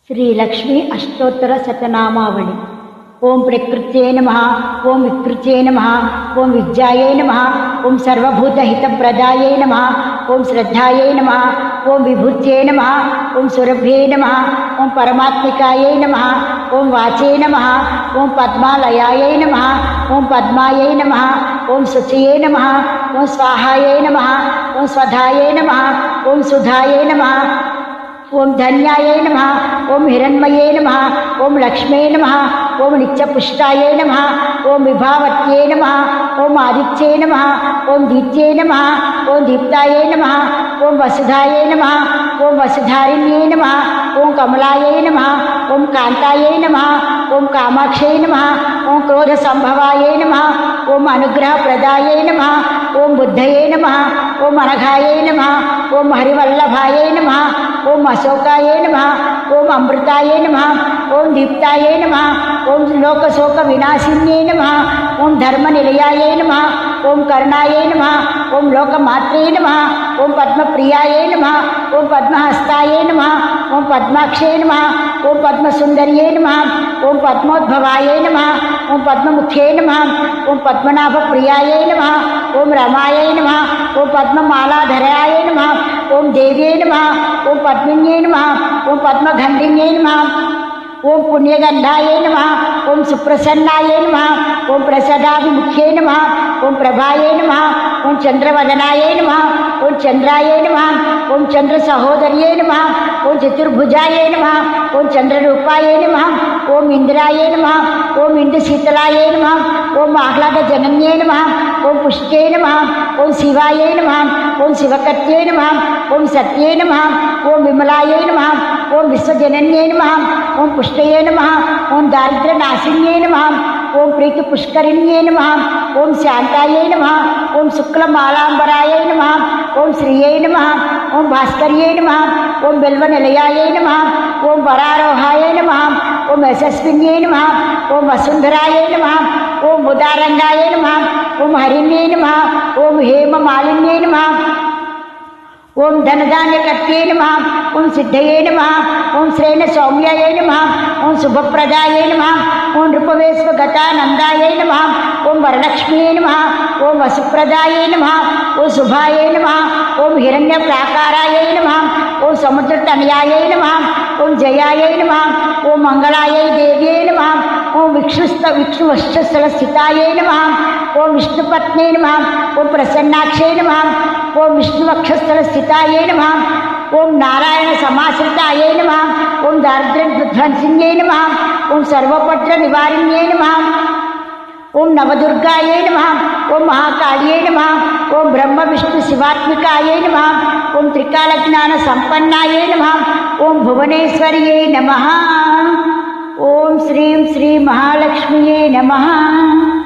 ಶ್ರೀ ಲಕ್ಷ್ಮೀ ಅಷ್ಟೋತ್ತರ ಶತನಾಮಾವಳಿ. ಓಂ ಪ್ರಕೃತ್ಯೇ ನಮಃ, ಓಂ ವಿಕೃತ್ಯೇ ನಮಃ, ಓಂ ವಿದ್ಯಾಯೇ ನಮಃ, ಓಂ ಸರ್ವಭೂತ ಹಿತಪ್ರದಾಯೇ ನಮಃ, ಓಂ ಶ್ರದ್ಧಾಯೇ ನಮಃ, ಓಂ ವಿಭೂತ್ಯೇ ನಮಃ, ಓಂ ಸುರಭ್ಯೇ ನಮಃ, ಓಂ ಪರಮಾತ್ಮಿಕಾಯೇ ನಮಃ, ಓಂ ವಾಚೇ ನಮಃ, ಓಂ ಪದ್ಮಾಲಯಾಯೇ ನಮಃ, ಓಂ ಪದ್ಮಾಯೇ ನಮಃ, ಓಂ ಶುಚಿಯೇ ನಮಃ, ಓಂ ಸ್ವಾಹಾಯೇ ನಮಃ, ಓಂ ಸ್ವಧಾಯೇ ನಮಃ, ಓಂ ಸುಧಾಯೇ ನಮಃ, ಓಂ ಧನ್ಯಾಯೇ ನಮಃ, ಓಂ ಹಿರಣ್ಮಯೇ ನಮಃ, ಓಂ ಲಕ್ಷ್ಮೇ ನಮಃ, ಓಂ ನಿತ್ಯಪುಷ್ಟಾಯೇ ನಮಃ, ಓಂ ವಿಭಾವತ್ಯೇ ನಮಃ, ಓಂ ಆದಿತ್ಯೇ ನಮಃ, ಓಂ ದೀಪ್ತ್ಯೇ ನಮಃ, ಓಂ ದೀಪ್ತಾಯೇ ನಮಃ, ಓಂ ವಸುಧಾಯೇ ನಮಃ, ಓಂ ವಸುಧಾರಿಣ್ಯೇ ನಮಃ, ಓಂ ಕಮಲಾಯೇ ನಮಃ, ಓಂ ಕಾಂತಾಯೇ ನಮಃ, ಓಂ ಕಾಮಾಕ್ಷೇ ನಮಃ, ಓಂ ಕ್ರೋಧ ಸಂಭವಾಯೇ ನಮಃ, ಓಂ ಅನುಗ್ರಹ ಪ್ರದಾಯೇ ನಮಃ, ಓಂ ಬುದ್ಧಯೇ ನಮಃ, ಓಂ ಅನಘಾಯೇ ನಮಃ, ಓಂ ಹರಿವಲ್ಲಭಾಯೇ ನಮಃ, ಓಂ ಅಶೋಕಾಯೇ ನಮಃ, ಓಂ ಅಮೃತಾಯೇ ನಮಃ, ಓಂ ದೀಪ್ತಾಯೇ ನಮಃ, ಓಂ ಲೋಕಶೋಕ ವಿನಾಶಿನ್ಯೇ ನಮಃ, ಓಂ ಧರ್ಮನಿಲಯಾಯೇ ನಮಃ, ಓಂ ಕರ್ಣಾಯೇ ನಮಃ, ಓಂ ಲೋಕಮಾತ್ರೇ ನಮಃ, ಓಂ ಪದ್ಮಪ್ರಿಯಾಯೇ ನಮಃ, ಓಂ ಪದ್ಮಹಸ್ತಾಯೇ ನಮಃ, ಓಂ ಪದ್ಮಾಕ್ಷೇ ನಮಃ, ಓಂ ಪದ್ಮಸುಂದರ್ಯೇ ನಮಃ, ಓಂ ಪದ್ಮೋದ್ಭವಾಯೇ ನಮಃ, ಓಂ ಪದ್ಮಮುಖ್ಯೇ ನಮಃ, ಓಂ ಪದ್ಮನಾಭಪ್ರಿಯಾಯೇ ನಮಃ, ಓಂ ರಮಾಯೇ ನಮಃ, ಓಂ ಪದ್ಮಮಾಲಾಧರಾಯೇ ನಮಃ, ಓಂ ದೇವ್ಯೇ ನಮಃ, ಓಂ ಪದ್ಮಿನ್ಯೇ ನಮಃ, ಓಂ ಪದ್ಮಗಂಧಿನ್ಯೇ ನಮಃ, ಓಂ ಪುಣ್ಯಗಂಧಾಯೇ ನಮಃ, ಓಂ ಸುಪ್ರಸನ್ನಾಯೇ ನಮಃ, ಓಂ ಪ್ರಸದಾಭಿಮುಖ್ಯೇ ನಮಃ, ಓಂ ಪ್ರಭಾಯೇ ನಮಃ, ಓಂ ಚಂದ್ರವದನಾಯೇ ನಮಃ, ಓಂ ಚಂದ್ರಾಯೇ ನಮಃ, ಓಂ ಚಂದ್ರ ಸಹೋದರ್ಯೇ ನಮಃ, ಓಂ ಚತುರ್ಭುಜಾಯೇ ನಮಃ, ಓಂ ಚಂದ್ರರೂಪಾಯೇ ನಮಃ, ಓಂ ಇಂದ್ರಾಯೇ ನಮಃ, ಓಂ ಇಂದುಶೀತಲಾಯೇ ನಮಃ, ಓಂ ಆಹ್ಲಾದ ಜನನ್ಯೇ ನಮಃ, ಓಂ ಪುಷ್ಟ್ಯೇ ನಮಃ, ಓಂ ಶಿವಾಯೇ ನಮಃ, ಓಂ ಶಿವಕತ್ಯೇ ನಮಃ, ಓಂ ಸತ್ಯೇ ನಮಃ, ಓಂ ವಿಮಲಾಯೇ ನಮಃ, ಓಂ ವಿಶ್ವಜನನ್ಯೇ ನಮಃ, ಓಂ ಪುಷ್ಟಯೇ ನಮಃ, ಓಂ ದಾರಿದ್ರ್ಯನಾಶಿನ್ಯೇ ನಮಃ, ಓಂ ಪ್ರೀತಿ ಪುಷ್ಕರಿಣ್ಯೇ ನಮಃ, ಓಂ ಶಾಂತಾಯೇ ನಮಃ, ಓಂ ಶುಕ್ಲಮಾಲಾಂಬರಾಯೇ ನಮಃ, ಓಂ ಶ್ರೀಯೇ ನಮಃ, ಓಂ ಭಾಸ್ಕರ್ಯೇ ನಮಃ, ಓಂ ಬೆಲ್ವನಿಲಯಾಯೇ ನಮಃ, ಓಂ ವರಾರೋಹಾಯೇ ನಮಃ, ಓಂ ಯಶಸ್ವಿನ್ಯೇ ನಮಃ, ಓಂ ವಸುಂಧರಾಯೇ ನಮಃ, ಓಂ ಉದಾರಂಗಾಯೇ ನಮಃ, ಓಂ ಹರಿಣ್ಯೇ ನಮಃ, ಓಂ ಹೇಮಮಾಲಿನ್ಯೇ ನಮಃ, ಓಂ ಧನಧಾನ್ಯಕರ್ತ್ಯೇ ನಮಃ, ಓಂ ಸಿದ್ಧಯೇ ನಮಃ, ಓಂ ಶ್ರೇಣ ಸೌಮ್ಯಾಯೇ ನಮಃ, ಓಂ ಶುಭಪ್ರದಾಯೇ ನಮಃ, ಓಂ ನೃಪವೇಶ್ವಗತಾನಂದಾಯೇ ನಮಃ, ಓಂ ವರಲಕ್ಷ್ಮಿಯೇ ನಮಃ, ಓಂ ವಸುಪ್ರದಾಯೇ ನಮಃ, ಓಂ ಶುಭಾಯೇ ನಮಃ, ಓಂ ಹಿರಣ್ಯಪ್ರಾಕಾರಾಯೇ ನಮಃ, ಓಂ ಸಮುದ್ರತನಯಾಯೇ ನಮಃ, ಓಂ ಜಯಾಯೇ ನಮಃ, ಓಂ ಮಂಗಳಾಯೈ ದೇವ್ಯೇ ನಮಃ, ಓಂ ವಿಷ್ಣುವಕ್ಷಸ್ಥಲಸ್ಥಿತಾಯೇ ನಮಃ, ಓಂ ವಿಷ್ಣುಪತ್ನೇ ನಮಃ, ಓಂ ಪ್ರಸನ್ನಾಕ್ಷೇ ನಮಃ, ಓಂ ವಿಷ್ಣುವಕ್ಷಸ್ಥಲಸ್ಥಿತಾಯೇ ನಮಃ, ಓಂ ನಾರಾಯಣ ಸಮಾಶ್ರಿತಾಯೇ ನಮಃ, ಓಂ ದಾರಿದ್ರ್ಯಧ್ವಂಸಿನ್ಯೇ ನಮಃ, ಓಂ ಸರ್ವಪತ್ರ ನಿವಾರಿಣ್ಯೇ ನಮಃ, ಓಂ ನವದುರ್ಗಾಯೇ ನಮಃ, ಓಂ ಮಹಾಕಾಳಿಯೇ ನಮಃ, ಓಂ ಬ್ರಹ್ಮ ವಿಷ್ಣು ಶಿವಾತ್ಮಿಕಾಯೇ ನಮಃ, ಓಂ ತ್ರಿಕಾಲಜ್ಞಾನ ಸಂಪನ್ನಾಯೇ ನಮಃ, ಓಂ ಭುವನೇಶ್ವರಿಯೇ ನಮಃ, ಓಂ ಶ್ರೀಂ ಶ್ರೀ ಮಹಾಲಕ್ಷ್ಮಿಯೇ ನಮಃ.